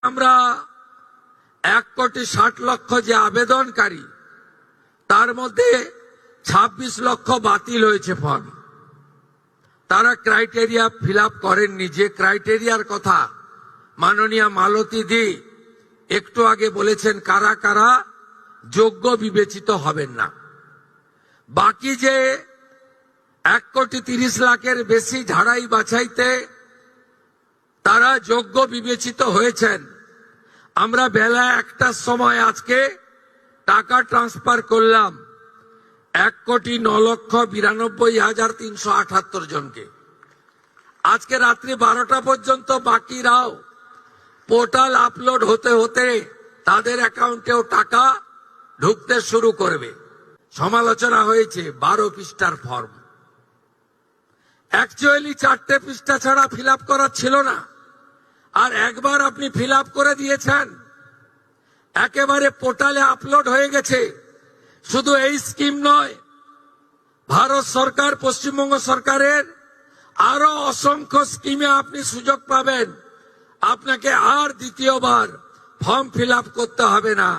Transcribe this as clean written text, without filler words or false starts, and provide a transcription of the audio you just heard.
আমরা 1,60,00,000 যে আবেদনকারী তার মধ্যে 26 লক্ষ বাতিল হয়েছে ফর্ম। তারা ক্রাইটেরিয়া ফিল আপ করেননি। যে ক্রাইটেরিয়ার কথা মাননীয় মালতী দি একটু আগে বলেছেন, কারা কারা যোগ্য বিবেচিত হবেন না। বাকি যে 1,30,00,000-এর বেশি ঝাড়াই বাছাইতে তারা যোগ্য বিবেচিত হয়েছেন। আমরা বেলা 1টার সময় আজকে টাকা ট্রান্সফার করলাম 1,09,92,378 জনকে। আজকে রাত্রি 12টা পর্যন্ত বাকিরাও পোর্টাল আপলোড হতে হতে তাদের অ্যাকাউন্টেও টাকা ঢুকতে শুরু করবে। সমালোচনা হয়েছে 12 পৃষ্ঠার ফর্ম। অ্যাকচুয়ালি 4টে পৃষ্ঠা ছাড়া ফিল আপ করা ছিল না, আর একবার আপনি ফিল আপ করে দিয়েছেন, একেবারে পোর্টালে আপলোড হয়ে গেছে। শুধু এই স্কিম নয়, ভারত সরকার পশ্চিমবঙ্গ সরকারের আরো অসংখ্য স্কিমে আপনি সুযোগ পাবেন। আপনাকে আর দ্বিতীয়বার ফর্ম ফিল আপ করতে হবে না।